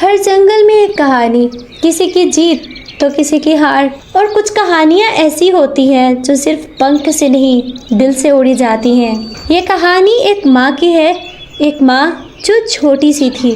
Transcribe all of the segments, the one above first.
हर जंगल में एक कहानी, किसी की जीत तो किसी की हार। और कुछ कहानियाँ ऐसी होती हैं जो सिर्फ पंख से नहीं दिल से उड़ी जाती हैं। ये कहानी एक माँ की है, एक माँ जो छोटी सी थी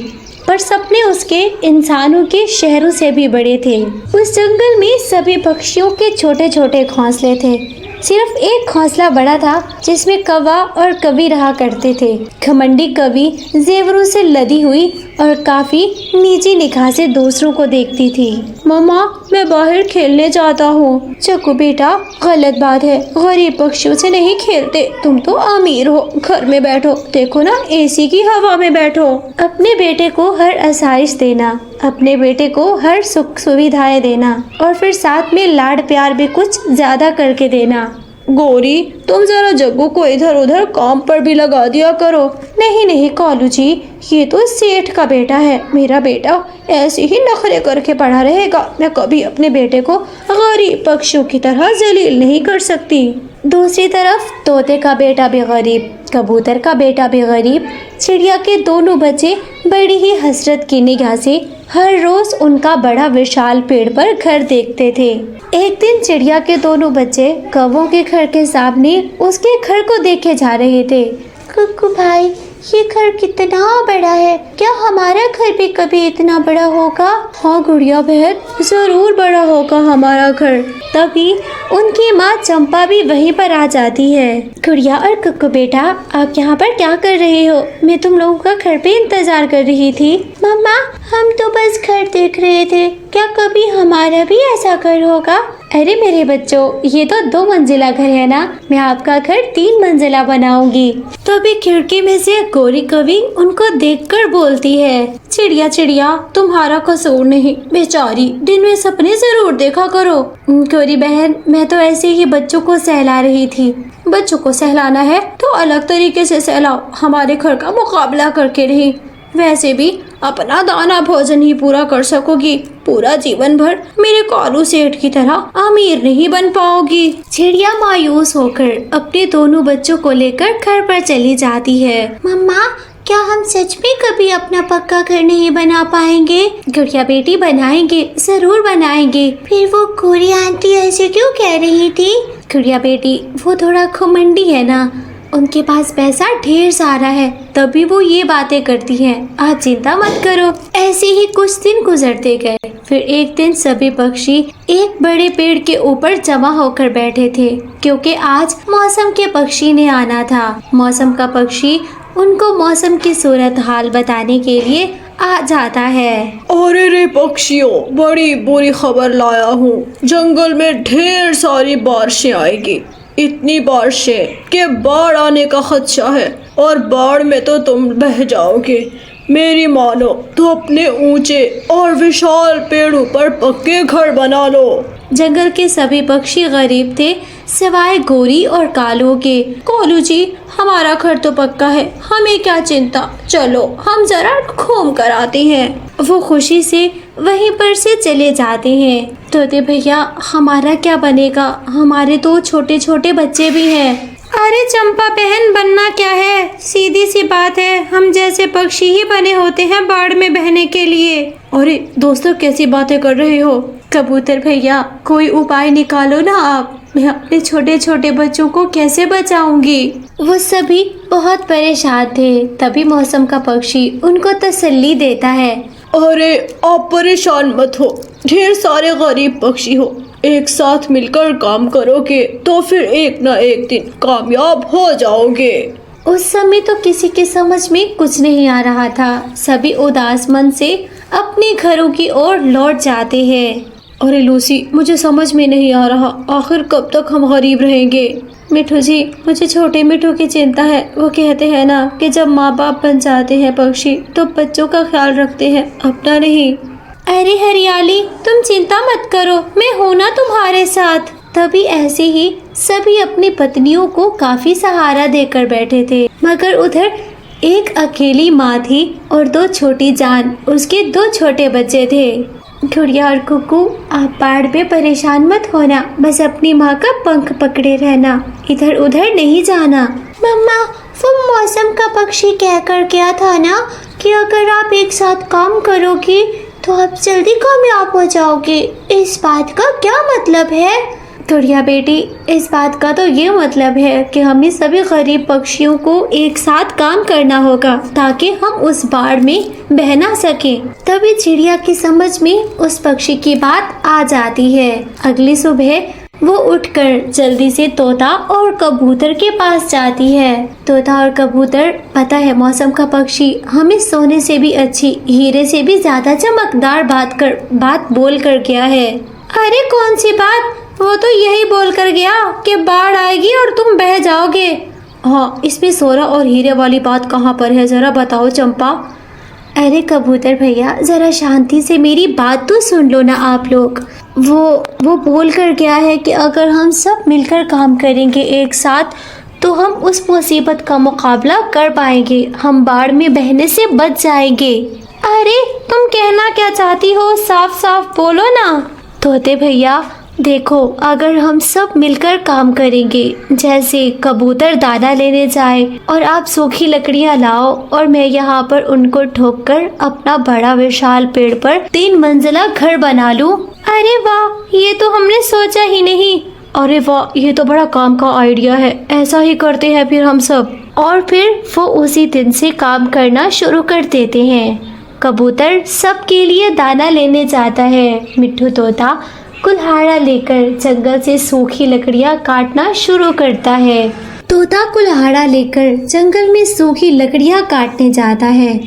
पर सपने उसके इंसानों के शहरों से भी बड़े थे। उस जंगल में सभी पक्षियों के छोटे छोटे घोंसले थे। सिर्फ एक घोंसला बड़ा था जिसमें कौवा और कवि रहा करते थे। घमंडी कवि जेवरों से लदी हुई और काफी नीची निगाह से दूसरों को देखती थी। मम्मा, मैं बाहर खेलने जाता हूँ। चक्कू बेटा, गलत बात है, गरीब पक्षियों से नहीं खेलते। तुम तो अमीर हो, घर में बैठो, देखो ना एसी की हवा में बैठो। अपने बेटे को हर आसाइश देना, अपने बेटे को हर सुख सुविधाएं देना और फिर साथ में लाड प्यार भी कुछ ज्यादा करके देना। गोरी, तुम जरा जग्गू को इधर उधर काम पर भी लगा दिया करो। नहीं नहीं कालू जी, ये तो सेठ का बेटा है। मेरा बेटा ऐसे ही नखरे करके पड़ा रहेगा। मैं कभी अपने बेटे को गरीब पक्षियों की तरह जलील नहीं कर सकती। दूसरी तरफ तोते का बेटा भी गरीब, कबूतर का बेटा भी गरीब, चिड़िया के दोनों बच्चे बड़ी ही हसरत की निगाह से हर रोज उनका बड़ा विशाल पेड़ पर घर देखते थे। एक दिन चिड़िया के दोनों बच्चे कौवों के घर के सामने उसके घर को देखे जा रहे थे। कुकू भाई, ये घर कितना बड़ा है, क्या हमारा घर भी कभी इतना बड़ा होगा? हाँ गुड़िया बहन, जरूर बड़ा होगा हमारा घर। तभी उनकी माँ चंपा भी वहीं पर आ जाती है। गुड़िया और कुकू बेटा, आप यहाँ पर क्या कर रहे हो? मैं तुम लोगों का घर पे इंतजार कर रही थी। मम्मा, हम तो बस घर देख रहे थे, क्या कभी हमारा भी ऐसा घर होगा? अरे मेरे बच्चों, ये तो 2 मंजिला घर है ना, मैं आपका घर 3 मंजिला बनाऊंगी। तभी खिड़की में से गोरी कवि उनको देखकर बोलती है, चिड़िया चिड़िया, तुम्हारा कसूर नहीं, बेचारी दिन में सपने जरूर देखा करो। गोरी बहन, मैं तो ऐसे ही बच्चों को सहला रही थी। बच्चों को सहलाना है तो अलग तरीके से सहलाओ, हमारे घर का मुकाबला करके नहीं। वैसे भी अपना दाना भोजन ही पूरा कर सकोगी, पूरा जीवन भर मेरे कालू सेठ की तरह अमीर नहीं बन पाओगी। चिड़िया मायूस होकर अपने दोनों बच्चों को लेकर घर पर चली जाती है। मम्मा, क्या हम सच में कभी अपना पक्का घर नहीं बना पाएंगे? गुड़िया बेटी, बनाएंगे, जरूर बनाएंगे। फिर वो गोरी आंटी ऐसे क्यों कह रही थी? गुड़िया बेटी, वो थोड़ा घमंडी है ना, उनके पास पैसा ढेर सारा है, तभी वो ये बातें करती हैं। आप चिंता मत करो। ऐसे ही कुछ दिन गुजरते गए। फिर एक दिन सभी पक्षी एक बड़े पेड़ के ऊपर जमा होकर बैठे थे, क्योंकि आज मौसम के पक्षी ने आना था। मौसम का पक्षी उनको मौसम की सूरत हाल बताने के लिए आ जाता है। अरे रे पक्षियों, बड़ी बुरी खबर लाया हूँ। जंगल में ढेर सारी बारिशें आएगी, इतनी बारिशें कि बाढ़ आने का खदशा है, और बाढ़ में तो तुम बह जाओगे। मेरी मानो तो अपने ऊंचे और विशाल पेड़ों पर पक्के घर बना लो। जंगल के सभी पक्षी गरीब थे सिवाय गोरी और कालू के। कालू जी, हमारा घर तो पक्का है, हमें क्या चिंता, चलो हम जरा घूम कर आते हैं। वो खुशी से वहीं पर से चले जाते हैं। तोते भैया, हमारा क्या बनेगा? हमारे तो छोटे छोटे बच्चे भी हैं। अरे चंपा बहन, बनना क्या है, सीधी सी बात है, हम जैसे पक्षी ही बने होते हैं बाढ़ में बहने के लिए। अरे दोस्तों, कैसी बातें कर रहे हो? कबूतर भैया, कोई उपाय निकालो ना आप, मैं अपने छोटे छोटे बच्चों को कैसे बचाऊंगी? वो सभी बहुत परेशान थे। तभी मौसम का पक्षी उनको तसल्ली देता है। अरे आप परेशान मत हो, ढेर सारे गरीब पक्षी हो, एक साथ मिलकर काम करोगे तो फिर एक ना एक दिन कामयाब हो जाओगे। उस समय तो किसी के समझ में कुछ नहीं आ रहा था। सभी उदास मन से अपने घरों की ओर लौट जाते हैं। अरे लूसी, मुझे समझ में नहीं आ रहा, आखिर कब तक हम गरीब रहेंगे? मिठू जी, मुझे छोटे मिठू की चिंता है। वो कहते हैं ना कि जब माँ बाप बन जाते हैं पक्षी तो बच्चों का ख्याल रखते हैं, अपना नहीं। अरे हरियाली, तुम चिंता मत करो, मैं हूं ना तुम्हारे साथ। तभी ऐसे ही सभी अपनी पत्नियों को काफी सहारा देकर बैठे थे, मगर उधर एक अकेली माँ थी और 2 छोटी जान, उसके 2 छोटे बच्चे थे। गुड़िया और कुकू, आप बाढ़ पे परेशान मत होना, बस अपनी माँ का पंख पकड़े रहना, इधर उधर नहीं जाना। मम्मा, वो मौसम का पक्षी कह कर गया था ना कि अगर आप एक साथ काम करोगे तो आप जल्दी कामयाब हो जाओगे। इस बात का क्या मतलब है? गुड़िया बेटी, इस बात का तो ये मतलब है कि हमें सभी गरीब पक्षियों को एक साथ काम करना होगा ताकि हम उस बाढ़ में बह ना सके। तभी चिड़िया की समझ में उस पक्षी की बात आ जाती है। अगली सुबह वो उठकर जल्दी से तोता और कबूतर के पास जाती है। तोता और कबूतर, पता है मौसम का पक्षी हमें सोने से भी अच्छी, हीरे से भी ज्यादा चमकदार बात बोल कर गया है। अरे कौन सी बात? वो तो यही बोल कर गया कि बाढ़ आएगी और तुम बह जाओगे। हाँ, इसमें सोना और हीरे वाली बात कहाँ पर है, जरा बताओ चंपा। अरे कबूतर भैया, जरा शांति से मेरी बात तो सुन लो ना आप लोग। वो बोल कर गया है कि अगर हम सब मिलकर काम करेंगे एक साथ तो हम उस मुसीबत का मुकाबला कर पाएंगे, हम बाढ़ में बहने से बच जाएंगे। अरे तुम कहना क्या चाहती हो, साफ साफ बोलो ना। तोते भैया देखो, अगर हम सब मिलकर काम करेंगे, जैसे कबूतर दाना लेने जाए और आप सूखी लकड़ियां लाओ और मैं यहाँ पर उनको ठोक कर अपना बड़ा विशाल पेड़ पर 3 मंजिला घर बना लूं। अरे वाह, ये तो हमने सोचा ही नहीं। अरे वाह, ये तो बड़ा काम का आइडिया है, ऐसा ही करते हैं फिर हम सब। और फिर वो उसी दिन से काम करना शुरू कर देते हैं। कबूतर सबके लिए दाना लेने जाता है। मिट्ठू तोता कुल्हाड़ा लेकर जंगल से सूखी लकड़ियां काटना शुरू करता है। तोता कुल्हाड़ा लेकर जंगल में सूखी लकड़ियां काटने जाता है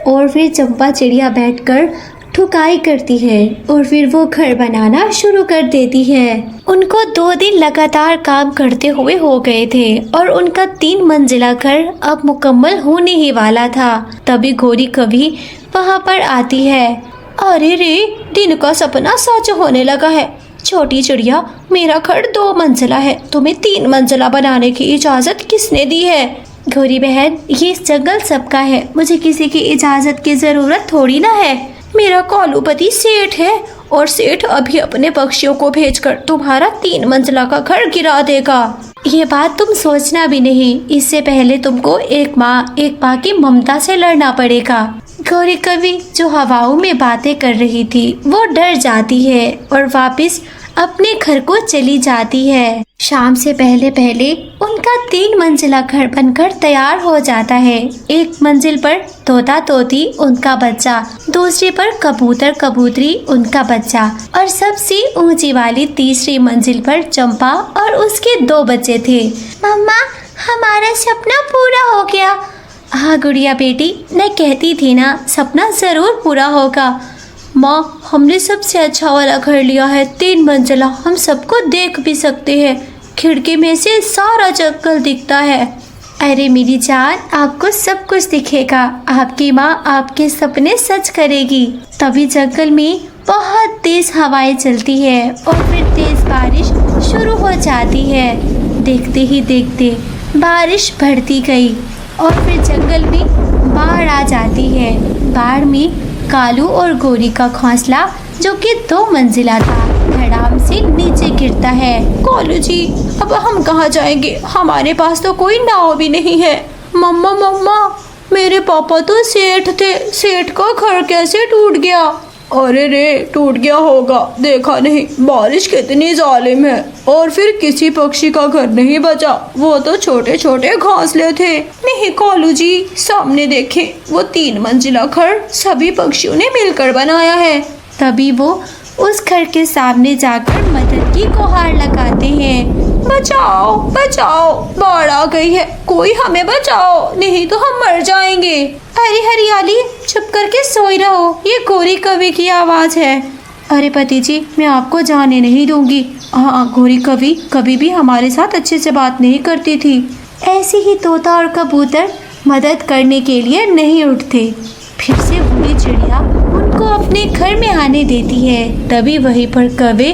और फिर चंपा चिड़िया बैठकर ठुकाई करती है और फिर वो घर बनाना शुरू कर देती है। उनको 2 दिन लगातार काम करते हुए हो गए थे और उनका 3 मंजिला घर अब मुकम्मल होने ही वाला था। तभी गोरी कभी वहाँ पर आती है। अरे रे, दिन का सपना सच होने लगा है। छोटी चिड़िया, मेरा घर 2 मंजिला है, तुम्हें 3 मंजिला बनाने की इजाजत किसने दी है? गौरी बहन, ये जंगल सबका है, मुझे किसी की इजाजत की जरूरत थोड़ी ना है। मेरा कोलूपति सेठ है और सेठ अभी अपने पक्षियों को भेजकर तुम्हारा 3 मंजिला का घर गिरा देगा। ये बात तुम सोचना भी नहीं, इससे पहले तुमको एक माँ की ममता से लड़ना पड़ेगा। गौरी कवि जो हवाओं में बातें कर रही थी वो डर जाती है और वापस अपने घर को चली जाती है। शाम से पहले पहले उनका 3 मंजिला घर बनकर तैयार हो जाता है। एक मंजिल पर तोता तोती उनका बच्चा, दूसरे पर कबूतर कबूतरी उनका बच्चा और सबसे ऊंची वाली तीसरी मंजिल पर चंपा और उसके 2 बच्चे थे। मम्मा, हमारा सपना पूरा हो गया। हाँ गुड़िया बेटी, मैं कहती थी ना, सपना जरूर पूरा होगा। माँ, हमने सबसे अच्छा वाला घर लिया है, 3 मंजिला, हम सबको देख भी सकते हैं, खिड़की में से सारा जंगल दिखता है। अरे मेरी जान, आपको सब कुछ दिखेगा, आपकी माँ आपके सपने सच करेगी। तभी जंगल में बहुत तेज हवाएं चलती है और फिर तेज बारिश शुरू हो जाती है। देखते ही देखते बारिश बढ़ती गई और फिर जंगल में बाढ़ आ जाती है। बाढ़ में कालू और गोरी का घोंसला, जो कि 2 मंजिला था, धड़ाम से नीचे गिरता है। कालू जी, अब हम कहाँ जाएंगे? हमारे पास तो कोई नाव भी नहीं है। मम्मा, मेरे पापा तो सेठ थे, सेठ का घर कैसे टूट गया? अरे रे, टूट गया होगा, देखा नहीं, बारिश कितनी जालिम है। और फिर किसी पक्षी का घर नहीं बचा, वो तो छोटे छोटे घोंसले थे। नहीं कालू जी, सामने देखें, वो 3 मंजिला घर सभी पक्षियों ने मिलकर बनाया है। तभी वो उस घर के सामने जाकर मदद की गुहार लगाते हैं। बचाओ बचाओ, बाढ़ आ गई है, कोई हमें बचाओ, नहीं तो हम मर जाएंगे। अरे हरियाली, चुप करके सोई रहो, ये गोरी कवि की आवाज़ है। अरे पति जी, मैं आपको जाने नहीं दूंगी। हाँ, गोरी कवि कभी भी हमारे साथ अच्छे से बात नहीं करती थी। ऐसे ही तोता और कबूतर मदद करने के लिए नहीं उठते। फिर से बूढ़ी चिड़िया उनको अपने घर में आने देती है। तभी वहीं पर कवि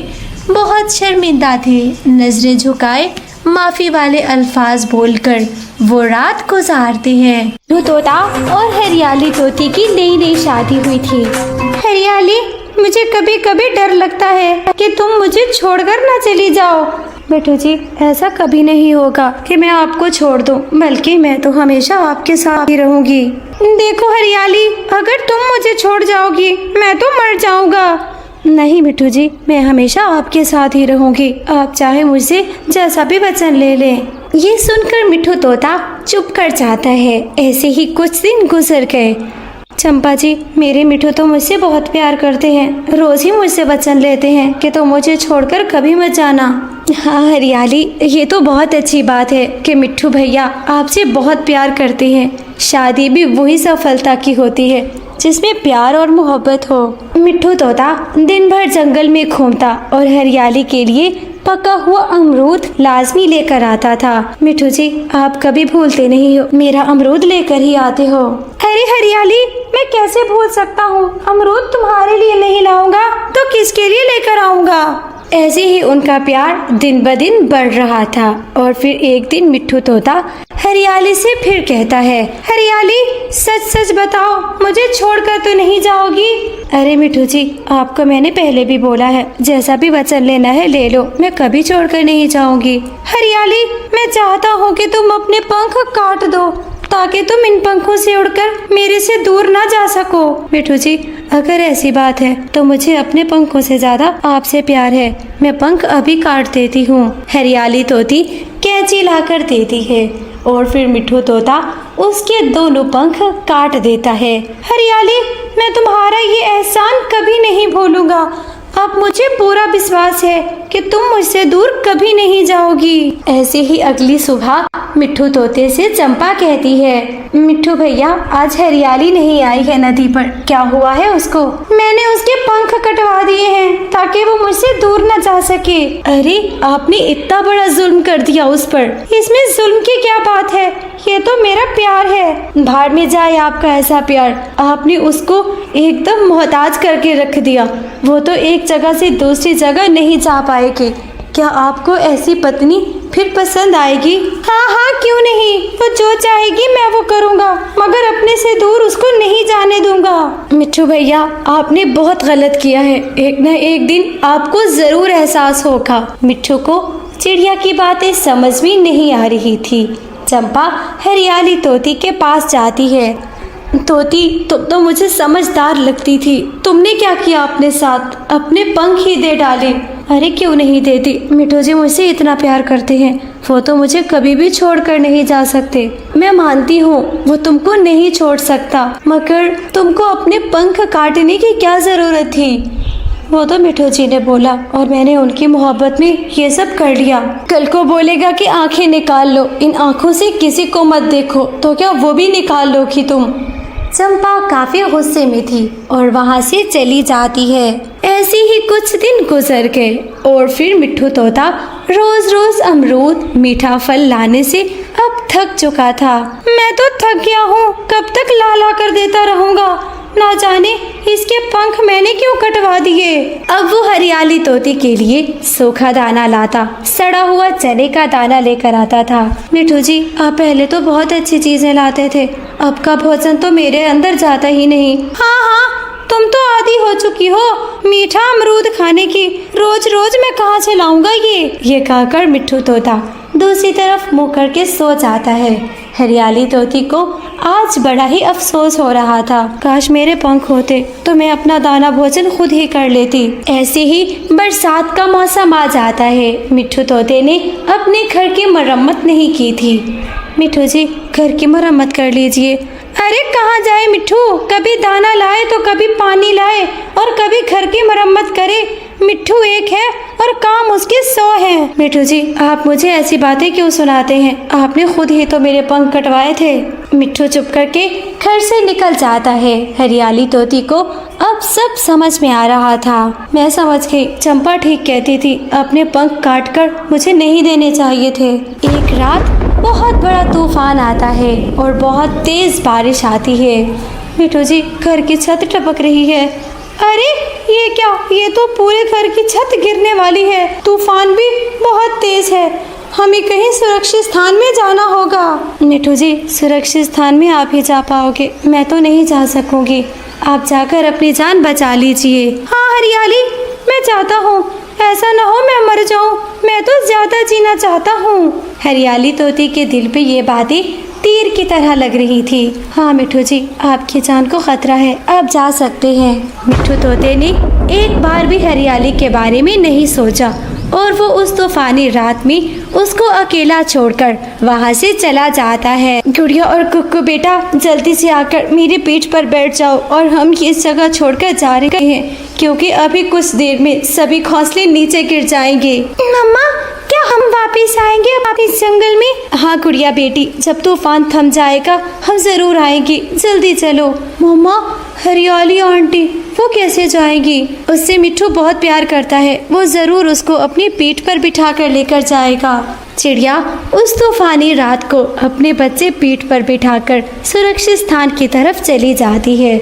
बहुत शर्मिंदा थे, नजरें झुकाए माफी वाले अल्फाज बोलकर वो रात गुजारते हैं। मिट्ठू तोता और हरियाली तोती की नई शादी हुई थी। हरियाली, मुझे कभी कभी डर लगता है कि तुम मुझे छोड़कर ना चली जाओ। मिठू जी, ऐसा कभी नहीं होगा कि मैं आपको छोड़ दूं, बल्कि मैं तो हमेशा आपके साथ ही रहूंगी। देखो हरियाली, अगर तुम मुझे छोड़ जाओगी मैं तो मर जाऊंगा। नहीं मिठू जी, मैं हमेशा आपके साथ ही रहूंगी, आप चाहे मुझसे जैसा भी वचन ले लें। ये सुनकर मिठू तोता चुप कर जाता है। ऐसे ही कुछ दिन गुजर गए। चंपा जी, मेरे मिठू तो मुझसे बहुत प्यार करते हैं, रोज ही मुझसे वचन लेते हैं कि तुम मुझे छोड़कर कभी मत जाना। हाँ हरियाली, ये तो बहुत अच्छी बात है कि मिट्ठू भैया आपसे बहुत प्यार करते हैं। शादी भी वही सफलता की होती है जिसमें प्यार और मोहब्बत हो। मिट्ठू तोता दिन भर जंगल में घूमता और हरियाली के लिए पका हुआ अमरूद लाजमी लेकर आता था। मिट्ठू जी, आप कभी भूलते नहीं हो, मेरा अमरूद लेकर ही आते हो। अरे हरियाली, मैं कैसे भूल सकता हूँ, अमरूद तुम्हारे लिए नहीं लाऊंगा तो किसके लिए लेकर आऊंगा। ऐसे ही उनका प्यार दिन ब दिन बढ़ रहा था। और फिर एक दिन मिट्ठू तोता हरियाली से फिर कहता है, हरियाली सच सच बताओ, मुझे छोड़कर तो नहीं जाओगी। अरे मिट्ठू जी, आपको मैंने पहले भी बोला है, जैसा भी वचन लेना है ले लो, मैं कभी छोड़कर नहीं जाऊंगी। हरियाली, मैं चाहता हूँ कि तुम अपने पंख काट दो ताकि तुम इन पंखों से उड़कर मेरे से दूर ना जा सको। मिट्ठू जी, अगर ऐसी बात है तो मुझे अपने पंखों से ज्यादा आपसे प्यार है, मैं पंख अभी काट देती हूँ। हरियाली तोती कैंची लाकर देती है और फिर मिट्ठू तोता उसके दोनों पंख काट देता है। हरियाली, मैं तुम्हारा ये एहसान कभी नहीं भूलूंगा। अब मुझे पूरा विश्वास है कि तुम मुझसे दूर कभी नहीं जाओगी। ऐसे ही अगली सुबह मिट्ठू तोते से चंपा कहती है, मिट्ठू भैया, आज हरियाली नहीं आई है नदी पर, क्या हुआ है उसको? मैंने उसके पंख कटवा दिए हैं ताकि वो मुझसे दूर न जा सके। अरे, आपने इतना बड़ा जुल्म कर दिया उस पर, इसमें जुल्म की क्या बात है, ये तो मेरा प्यार है। भाड़ में जाए आपका ऐसा प्यार, आपने उसको एकदम मोहताज करके रख दिया, वो तो एक जगह से दूसरी जगह नहीं जा पाएगी। क्या आपको ऐसी पत्नी फिर पसंद आएगी? हाँ हाँ, क्यों नहीं, वो जो चाहेगी मैं वो करूँगा, मगर अपने से दूर उसको नहीं जाने दूंगा। मिट्ठू भैया, आपने बहुत गलत किया है, एक न एक दिन आपको जरूर एहसास होगा। मिट्ठू को चिड़िया की बातें समझ में नहीं आ रही थी। चंपा हरियाली तोती के पास जाती है। तोती, तुम तो मुझे समझदार लगती थी, तुमने क्या किया अपने साथ, अपने पंख ही दे डाले। अरे क्यों नहीं देती, मिट्ठू जी मुझसे इतना प्यार करते हैं, वो तो मुझे कभी भी छोड़कर नहीं जा सकते। मैं मानती हूँ वो तुमको नहीं छोड़ सकता, मगर तुमको अपने पंख काटने की क्या जरूरत थी? वो तो मिट्ठू जी ने बोला और मैंने उनकी मोहब्बत में ये सब कर लिया। कल को बोलेगा कि आंखें निकाल लो, इन आंखों से किसी को मत देखो, तो क्या वो भी निकाल लोगी तुम? चंपा काफी गुस्से में थी और वहाँ से चली जाती है। ऐसे ही कुछ दिन गुजर गए और फिर मिट्ठू तोता रोज रोज अमरूद मीठा फल लाने से अब थक चुका था। मैं तो थक गया हूँ, कब तक ला ला कर देता रहूँगा, ना जाने इसके पंख मैंने क्यों कटवा दिए। अब वो हरियाली तोती के लिए सूखा दाना लाता, सड़ा हुआ चने का दाना लेकर आता था। मिट्ठू जी, आप पहले तो बहुत अच्छी चीजें लाते थे, अब का भोजन तो मेरे अंदर जाता ही नहीं। हाँ हाँ, तुम तो आदी हो चुकी हो मीठा अमरूद खाने की, रोज रोज मैं कहाँ से लाऊंगा ये कहकर मिट्ठू तोता दूसरी तरफ मुँह करके सो जाता है। हरियाली तोती को आज बड़ा ही अफसोस हो रहा था, काश मेरे पंख होते तो मैं अपना दाना भोजन खुद ही कर लेती। ऐसे ही बरसात का मौसम आ जाता है। मिट्ठू तोते ने अपने घर की मरम्मत नहीं की थी। मिट्ठू जी, घर की मरम्मत कर लीजिए। अरे कहाँ जाए मिट्ठू, कभी दाना लाए तो कभी पानी लाए और कभी घर की मरम्मत करे। मिट्ठू एक है और काम उसके 100 हैं। मिट्ठू जी, आप मुझे ऐसी बातें क्यों सुनाते हैं, आपने खुद ही तो मेरे पंख कटवाए थे। मिट्ठू चुप करके घर से निकल जाता है। हरियाली तोती को अब सब समझ में आ रहा था। मैं समझ गई, चंपा ठीक कहती थी, अपने पंख काटकर मुझे नहीं देने चाहिए थे। एक रात बहुत बड़ा तूफान आता है और बहुत तेज बारिश आती है। मिट्ठू जी, घर की छत टपक रही है। अरे ये क्या, ये तो पूरे घर की छत गिरने वाली है, तूफान भी बहुत तेज है, हमें कहीं सुरक्षित स्थान में जाना होगा। मिट्ठू जी, सुरक्षित स्थान में आप ही जा पाओगे, मैं तो नहीं जा सकूंगी, आप जाकर अपनी जान बचा लीजिए। हाँ हरियाली, मैं चाहता हूँ, ऐसा ना हो मैं मर जाऊँ, मैं तो ज्यादा जीना चाहता हूँ। हरियाली तोते के दिल पे ये बातें तीर की तरह लग रही थी। हाँ मिट्ठू जी, आपकी जान को खतरा है, आप जा सकते हैं। मिट्ठू तोते ने एक बार भी हरियाली के बारे में नहीं सोचा और वो उस तूफानी रात में उसको अकेला छोड़कर वहाँ से चला जाता है। गुड़िया और कुक्कू बेटा, जल्दी से आकर मेरी पीठ पर बैठ जाओ और हम इस जगह छोड़कर जा रहे हैं, क्योंकि अभी कुछ देर में सभी घोंसले नीचे गिर जाएंगे। मम्मा, क्या हम वापस आएंगे वापस जंगल में? हाँ गुड़िया बेटी, जब तूफान थम जाएगा हम जरूर आएंगे, जल्दी चलो। मम्मा, हरियाली आंटी वो कैसे जाएगी? उससे मिट्ठू बहुत प्यार करता है, वो जरूर उसको अपनी पीठ पर बिठा कर लेकर जाएगा। चिड़िया उस तूफानी रात को अपने बच्चे पीठ पर बिठाकर सुरक्षित स्थान की तरफ चली जाती है।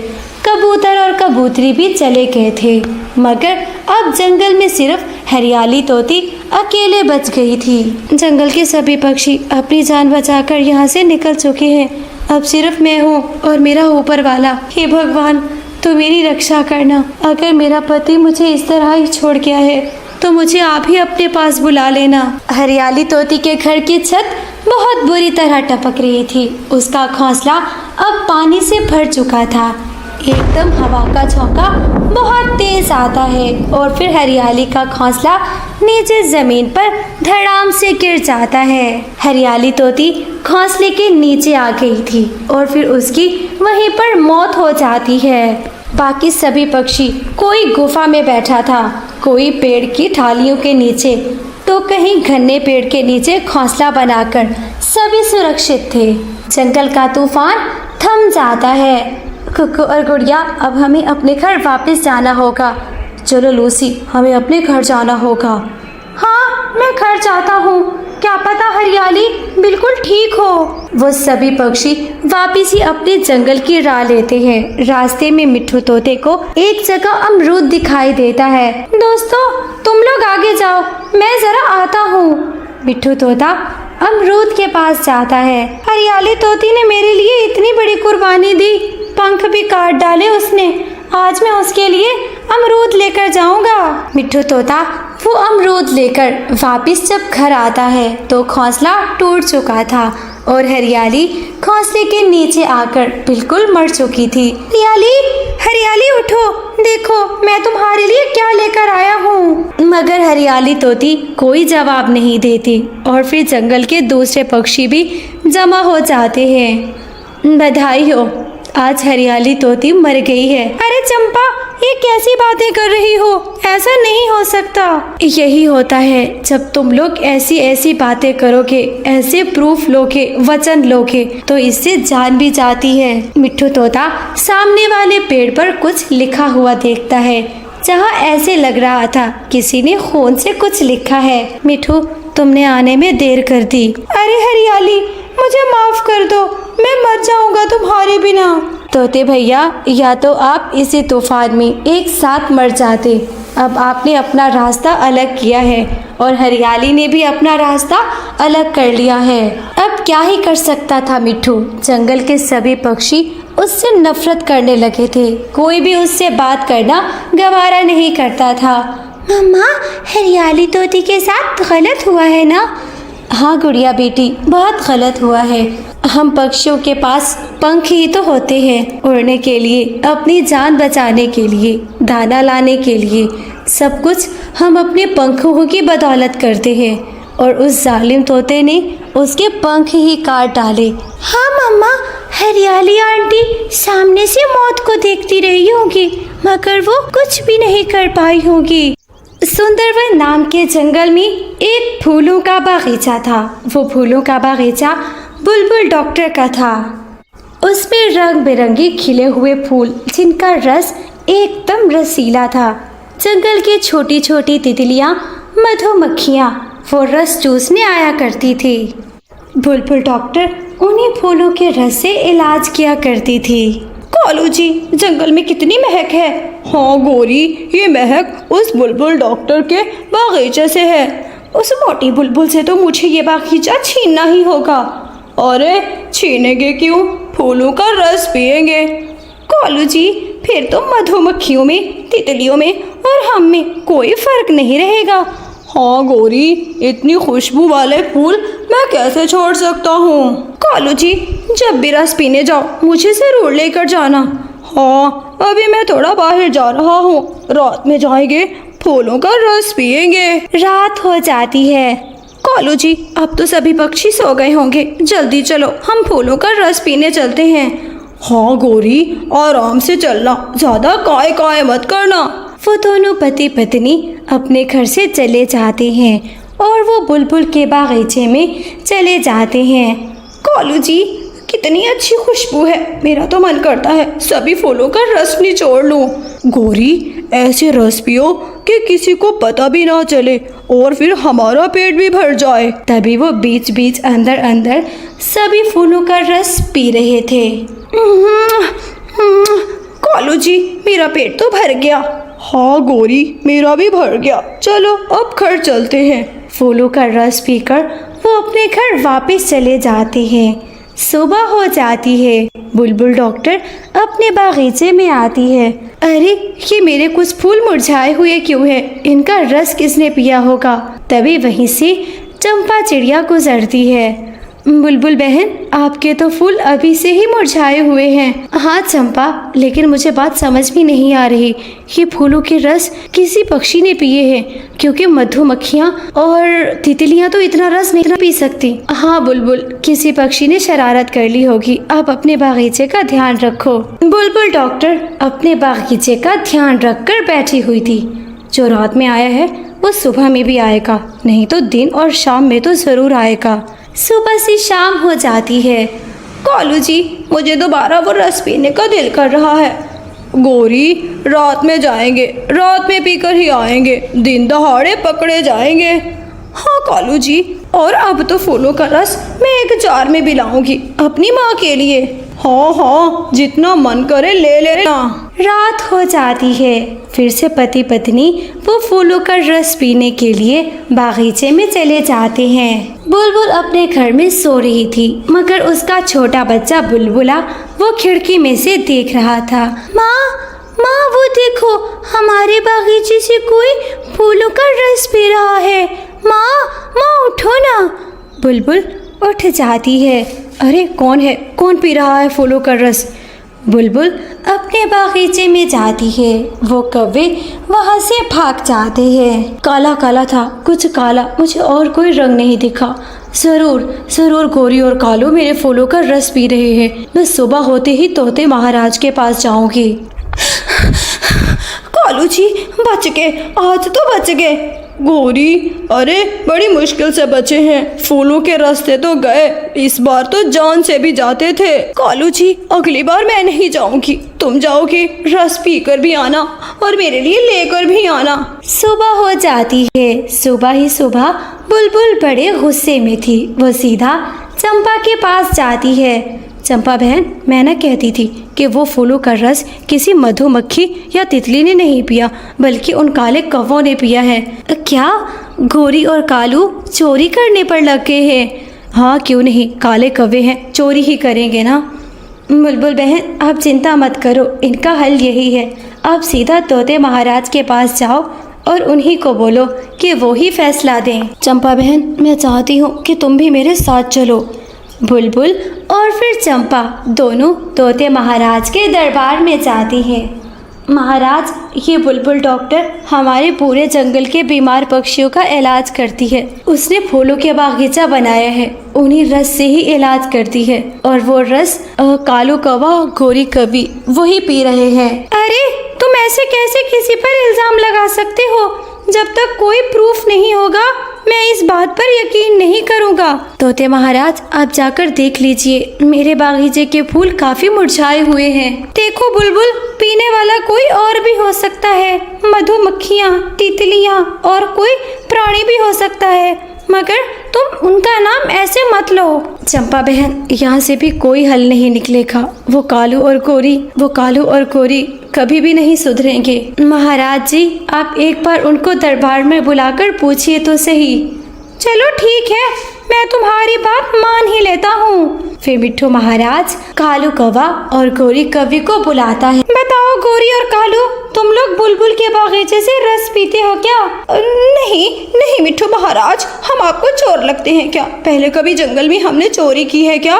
कबूतर और कबूतरी भी चले गए थे, मगर अब जंगल में सिर्फ हरियाली तोती अकेले बच गई थी। जंगल के सभी पक्षी अपनी जान बचाकर यहाँ से निकल चुके हैं। अब सिर्फ मैं हूँ और मेरा ऊपर वाला। हे भगवान, तो मेरी रक्षा करना। अगर मेरा पति मुझे इस तरह ही छोड़ गया है तो मुझे आप ही अपने पास बुला लेना। हरियाली तोती के घर की छत बहुत बुरी तरह टपक रही थी। उसका घोंसला अब पानी से भर चुका था। एकदम हवा का झोंका बहुत तेज आता है और फिर हरियाली का घोंसला नीचे जमीन पर धड़ाम से गिर जाता है। हरियाली तोती घोंसले के नीचे आ गई थी और फिर उसकी वहीं पर मौत हो जाती है। बाकी सभी पक्षी, कोई गुफा में बैठा था, कोई पेड़ की ठालियों के नीचे, तो कहीं घने पेड़ के नीचे घोंसला बनाकर सभी सुरक्षित थे। जंगल का तूफान थम जाता है। कुक्कू और गुड़िया, अब हमें अपने घर वापस जाना होगा। चलो लूसी, हमें अपने घर जाना होगा। हाँ, मैं घर जाता हूँ, क्या पता हरियाली बिल्कुल ठीक हो। वो सभी पक्षी वापिस ही अपने जंगल की राह लेते हैं। रास्ते में मिट्ठू तोते को एक जगह अमरूद दिखाई देता है। दोस्तों, तुम लोग आगे जाओ, मैं जरा आता हूँ। मिट्ठू तोता अमरूद के पास जाता है। हरियाली तोती ने मेरे लिए इतनी बड़ी कुर्बानी दी, पंख भी काट डाले उसने। आज मैं उसके लिए अमरूद लेकर जाऊंगा। मिट्ठू तोता वो अमरूद लेकर वापस जब घर आता है तो घोंसला टूट चुका था और हरियाली घोंसले के नीचे आकर बिल्कुल मर चुकी थी। हरियाली, हरियाली उठो, देखो मैं तुम्हारे लिए क्या लेकर आया हूँ। मगर हरियाली तोती कोई जवाब नहीं देती और फिर जंगल के दूसरे पक्षी भी जमा हो जाते हैं। बधाई हो, आज हरियाली तोती मर गई है। अरे चंपा, ये कैसी बातें कर रही हो? ऐसा नहीं हो सकता। यही होता है जब तुम लोग ऐसी ऐसी बातें करोगे, ऐसे प्रूफ लोगे, वचन लोगे, तो इससे जान भी जाती है। मिट्ठू तोता सामने वाले पेड़ पर कुछ लिखा हुआ देखता है, जहाँ ऐसे लग रहा था किसी ने खून से कुछ लिखा है। मिट्ठू, तुमने आने में देर कर दी। अरे हरियाली, मुझे माफ कर दो, मैं मर जाऊंगा तुम्हारे बिना। तोते भैया, या तो आप इसी तूफान में एक साथ मर जाते। अब आपने अपना रास्ता अलग किया है और हरियाली ने भी अपना रास्ता अलग कर लिया है। अब क्या ही कर सकता था मिट्ठू। जंगल के सभी पक्षी उससे नफरत करने लगे थे। कोई भी उससे बात करना गवारा नहीं करता था। मम्मा, हरियाली तोती के साथ गलत हुआ है ना? हाँ गुड़िया बेटी, बहुत गलत हुआ है। हम पक्षियों के पास पंख ही तो होते हैं, उड़ने के लिए, अपनी जान बचाने के लिए, दाना लाने के लिए। सब कुछ हम अपने पंखों की बदौलत करते हैं और उस जालिम तोते ने उसके पंख ही काट डाले। हाँ मम्मा, हरियाली आंटी सामने से मौत को देखती रही होगी, मगर वो कुछ भी नहीं कर पाई होगी। सुंदरवन नाम के जंगल में एक फूलों का बागीचा था। वो फूलों का बागीचा बुलबुल डॉक्टर का था। उसमें रंग बिरंगे खिले हुए फूल, जिनका रस एकदम रसीला था। जंगल की छोटी छोटी तितलियां, मधुमक्खियां वो रस चूसने आया करती थी। बुलबुल डॉक्टर उन्हीं फूलों के रस से इलाज किया करती थी। कालू जी, जंगल में कितनी महक है। हाँ गोरी, ये महक उस बुलबुल डॉक्टर के बागीचे से है। उस मोटी बुलबुल से तो मुझे ये बागीचा छीनना ही होगा। अरे छीनेंगे क्यों, फूलों का रस पिएंगे। कालू जी, फिर तो मधुमक्खियों में, तितलियों में और हम में कोई फर्क नहीं रहेगा। हाँ गौरी, इतनी खुशबू वाले फूल मैं कैसे छोड़ सकता हूँ। कालू जी, जब भी रस पीने जाओ मुझे ज़रूर लेकर जाना। हाँ, अभी मैं थोड़ा बाहर जा रहा हूँ, रात में जाएंगे, फूलों का रस पिएंगे। रात हो जाती है। कालू जी, अब तो सभी पक्षी सो गए होंगे, जल्दी चलो, हम फूलों का रस पीने चलते हैं। हाँ गौरी, आराम से चलना, ज्यादा काय काय मत करना। वो दोनों पति पत्नी अपने घर से चले जाते हैं और वो बुलबुल के बागीचे में चले जाते हैं। कालू जी, कितनी अच्छी खुशबू है, मेरा तो मन करता है सभी फूलों का रस निचोड़ लूं। गौरी, ऐसे रस पियो कि किसी को पता भी ना चले और फिर हमारा पेट भी भर जाए। तभी वो बीच बीच अंदर अंदर सभी फूलों का रस पी रहे थे। कालू जी, मेरा पेट तो भर गया। हाँ गौरी, मेरा भी भर गया, चलो अब घर चलते हैं। फूलों का रस पीकर वो अपने घर वापस चले जाते हैं। सुबह हो जाती है। बुलबुल डॉक्टर अपने बागीचे में आती है। अरे, ये मेरे कुछ फूल मुरझाए हुए क्यों है? इनका रस किसने पिया होगा? तभी वहीं से चंपा चिड़िया गुजरती है। बुलबुल बहन, आपके तो फूल अभी से ही मुरझाए हुए हैं। हाँ चंपा, लेकिन मुझे बात समझ में नहीं आ रही, ये फूलों के रस किसी पक्षी ने पिए हैं, क्योंकि मधुमक्खियाँ और तितलियाँ तो इतना रस नहीं पी सकती। हाँ बुलबुल, किसी पक्षी ने शरारत कर ली होगी। आप अपने बागीचे का ध्यान रखो। बुलबुल डॉक्टर अपने बागीचे का ध्यान रखकर बैठी हुई थी। जो रात में आया है वो सुबह में भी आएगा, नहीं तो दिन और शाम में तो जरूर आएगा। सुबह से शाम हो जाती है। कालू जी, मुझे दोबारा वो रस पीने का दिल कर रहा है। गौरी, रात में जाएंगे, रात में पीकर ही आएंगे, दिन दहाड़े पकड़े जाएंगे। हाँ कालू जी, और अब तो फूलों का रस मैं एक जार में भी लाऊंगी अपनी माँ के लिए। हाँ हाँ, जितना मन करे ले लेना। रात हो जाती है। फिर से पति पत्नी वो फूलों का रस पीने के लिए बागीचे में चले जाते हैं। बुलबुल अपने घर में सो रही थी, मगर उसका छोटा बच्चा बुलबुला वो खिड़की में से देख रहा था। माँ, माँ, वो देखो, हमारे बागीचे से कोई फूलों का रस पी रहा है। माँ, माँ उठो ना। बुलबुल उठ जाती है। अरे कौन है, कौन पी रहा है फूलों का रस? बुलबुल अपने बागीचे में जाती है। वो कौवे वहाँ से भाग जाते हैं। काला काला था, कुछ काला, मुझे और कोई रंग नहीं दिखा। जरूर जरूर गौरी और कालू मेरे फूलों का रस पी रहे हैं। मैं सुबह होते ही तोते महाराज के पास जाऊंगी। कालू जी, बच गए, आज तो बच गए। गौरी, अरे बड़ी मुश्किल से बचे हैं, फूलों के रास्ते तो गए, इस बार तो जान से भी जाते थे। कालू जी, अगली बार मैं नहीं जाऊंगी, तुम जाओगे, रस पीकर भी आना और मेरे लिए लेकर भी आना। सुबह हो जाती है। सुबह ही सुबह बुलबुल बड़े गुस्से में थी। वो सीधा चंपा के पास जाती है। चंपा बहन, मैं ना कहती थी कि वो फूलों का रस किसी मधुमक्खी या तितली ने नहीं पिया, बल्कि उन काले कौवों ने पिया है। क्या गौरी और कालू चोरी करने पर लग गए हैं? हाँ क्यों नहीं, काले कौवे हैं, चोरी ही करेंगे ना। बुलबुल बहन, आप चिंता मत करो, इनका हल यही है। आप सीधा तोते महाराज के पास जाओ और उन्हीं को बोलो कि वो ही फैसला दें। चंपा बहन, मैं चाहती हूँ कि तुम भी मेरे साथ चलो। बुलबुल और फिर चंपा दोनों तोते महाराज के दरबार में जाती हैं। महाराज, ये बुलबुल डॉक्टर हमारे पूरे जंगल के बीमार पक्षियों का इलाज करती है। उसने फूलों के बागीचा बनाया है, उन्हीं रस से ही इलाज करती है, और वो रस कालू कौवा और गोरी कवि वही पी रहे हैं। अरे, तुम ऐसे कैसे किसी पर इल्जाम लगा सकते हो? जब तक कोई प्रूफ नहीं होगा मैं इस बात पर यकीन नहीं करूँगा। तोते महाराज, आप जाकर देख लीजिए, मेरे बागीचे के फूल काफी मुरझाए हुए हैं। देखो बुलबुल, पीने वाला कोई और भी हो सकता है, मधुमक्खियाँ, तितलियाँ और कोई प्राणी भी हो सकता है, मगर तुम उनका नाम ऐसे मत लो। चंपा बहन, यहाँ से भी कोई हल नहीं निकलेगा। वो कालू और गोरी कभी भी नहीं सुधरेंगे। महाराज जी, आप एक बार उनको दरबार में बुलाकर पूछिए तो सही। चलो ठीक है, मैं तुम्हारी बात मान ही लेता हूँ। फिर मिट्ठू महाराज कालू कौवा और गोरी कौवी को बुलाता है। बताओ गोरी और कालू, तुम लोग बुलबुल के बागीचे से रस पीते हो क्या? नहीं नहीं मिट्ठू महाराज, हम आपको चोर लगते हैं क्या? पहले कभी जंगल में हमने चोरी की है क्या?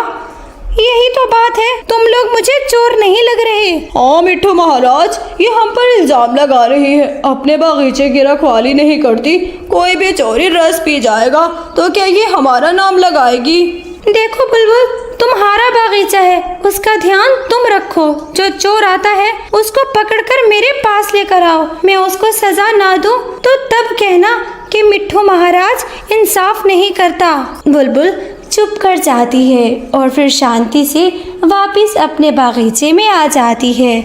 यही तो बात है, तुम लोग मुझे चोर नहीं लग रहे। हाँ मिट्ठू महाराज, ये हम पर इल्जाम लगा रही है, अपने बागीचे की रखवाली नहीं करती, कोई भी चोरी रस पी जाएगा तो क्या ये हमारा नाम लगाएगी? देखो बुलबुल, तुम्हारा बागीचा है, उसका ध्यान तुम रखो। जो चोर आता है उसको पकड़कर मेरे पास लेकर आओ। मैं उसको सजा ना दूं तो तब कहना कि मिट्ठू महाराज इंसाफ नहीं करता। बुलबुल चुप कर जाती है और फिर शांति से वापस अपने बागीचे में आ जाती है।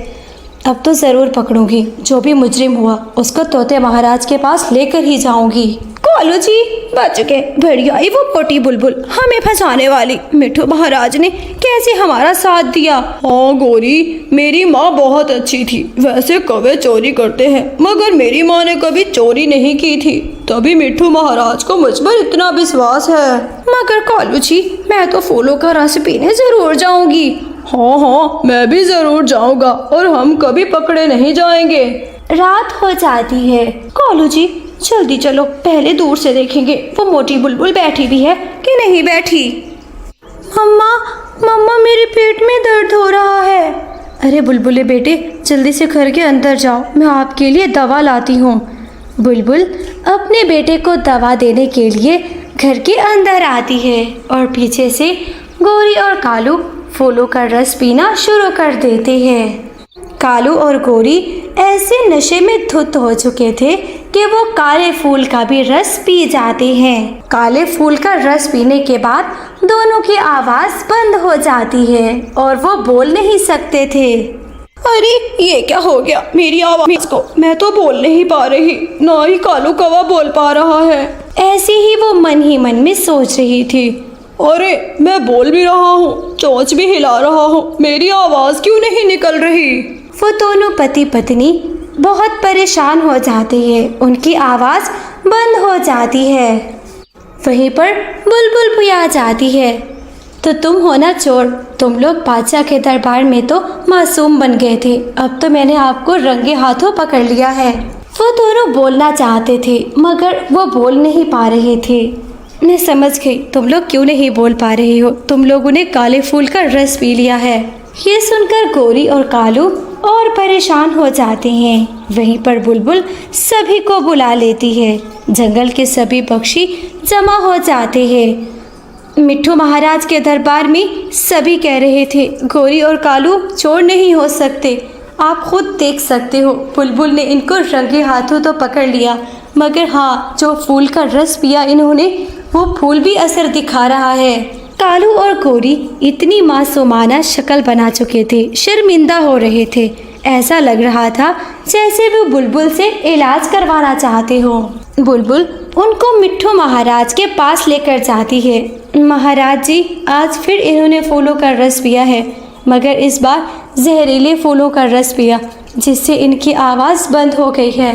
अब तो जरूर पकड़ूंगी, जो भी मुजरिम हुआ उसको तोते महाराज के पास लेकर ही जाऊंगी। कालू जी बच गए, बढ़िया ही वो मोटी बुलबुल हमें फंसाने वाली। मिट्ठू महाराज ने कैसे हमारा साथ दिया। हाँ गोरी, मेरी माँ बहुत अच्छी थी। वैसे कौवे चोरी करते हैं, मगर मेरी माँ ने कभी चोरी नहीं की थी, तभी मिट्ठू महाराज को मुझ पर इतना विश्वास है। मगर कालू जी, मैं तो फूलों का रस पीने जरूर जाऊंगी। हाँ हाँ, मैं भी जरूर जाऊंगा और हम कभी पकड़े नहीं जाएंगे। रात हो जाती है। कालू जी जल्दी चलो, पहले दूर से देखेंगे वो मोटी बुलबुल बैठी भी है कि नहीं बैठी। मम्मा मम्मा, मेरे पेट में दर्द हो रहा है। अरे बुलबुले बेटे, जल्दी से घर के अंदर जाओ, मैं आपके लिए दवा लाती हूँ। बुलबुल अपने बेटे को दवा देने के लिए घर के अंदर आती है और पीछे से गोरी और कालू फूलों का रस पीना शुरू कर देते हैं। कालू और गोरी ऐसे नशे में धुत हो चुके थे कि वो काले फूल का भी रस पी जाते हैं। काले फूल का रस पीने के बाद दोनों की आवाज बंद हो जाती है और वो बोल नहीं सकते थे। अरे ये क्या हो गया मेरी आवाज को? मैं तो बोल नहीं पा रही, ना ही कालू कौवा बोल पा रहा है। ऐसे ही वो मन ही मन में सोच रही थी। अरे मैं बोल भी रहा हूँ, चोंच भी हिला रहा हूँ, मेरी आवाज क्यों नहीं निकल रही? वो दोनों पति पत्नी बहुत परेशान हो जाते हैं, उनकी आवाज बंद हो जाती है। वहीं पर बुलबुल भी आ जाती है। तो तुम हो ना चोर, तुम लोग बादशाह के दरबार में तो मासूम बन गए थे, अब तो मैंने आपको रंगे हाथों पकड़ लिया है। वो दोनों बोलना चाहते थे मगर वो बोल नहीं पा रहे थे। मैं समझ गई तुम लोग क्यों नहीं बोल पा रहे हो, तुम लोगों ने काले फूल का रस पी लिया है। ये सुनकर गोरी और कालू और परेशान हो जाते हैं। वहीं पर बुलबुल सभी को बुला लेती है। जंगल के सभी पक्षी जमा हो जाते हैं। मिट्ठू महाराज के दरबार में सभी कह रहे थे गोरी और कालू चोर नहीं हो सकते। आप खुद देख सकते हो, बुलबुल ने इनको रंगे हाथों तो पकड़ लिया, मगर हाँ, जो फूल का रस पिया इन्होंने वो फूल भी असर दिखा रहा है। कालू और गोरी इतनी मासूमाना शक्ल बना चुके थे, शर्मिंदा हो रहे थे। ऐसा लग रहा था जैसे वो बुलबुल से इलाज करवाना चाहते हो। बुलबुल उनको मिट्ठू महाराज के पास लेकर जाती है। महाराज जी, आज फिर इन्होंने फूलों का रस पिया है, मगर इस बार जहरीले फूलों का रस पिया, जिससे इनकी आवाज़ बंद हो गई है।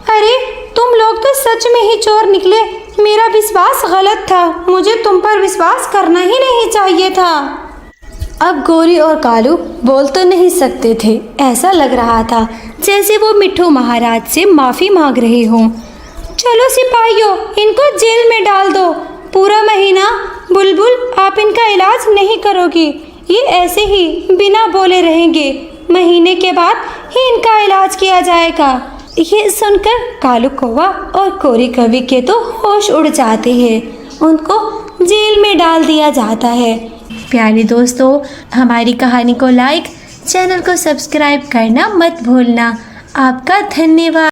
अरे तुम लोग तो सच में ही चोर निकले, मेरा विश्वास गलत था, मुझे तुम पर विश्वास करना ही नहीं चाहिए था। अब गोरी और कालू बोल तो नहीं सकते थे, ऐसा लग रहा था जैसे वो मिट्ठू महाराज से माफ़ी मांग रहे हों। चलो सिपाहियों, इनको जेल में डाल दो। पूरा महीना बुलबुल आप इनका इलाज नहीं करोगी, ये ऐसे ही बिना बोले रहेंगे। महीने के बाद ही इनका इलाज किया जाएगा। ये सुनकर कालू कौवा और गोरी कौवी के तो होश उड़ जाते हैं। उनको जेल में डाल दिया जाता है। प्यारे दोस्तों, हमारी कहानी को लाइक, चैनल को सब्सक्राइब करना मत भूलना। आपका धन्यवाद।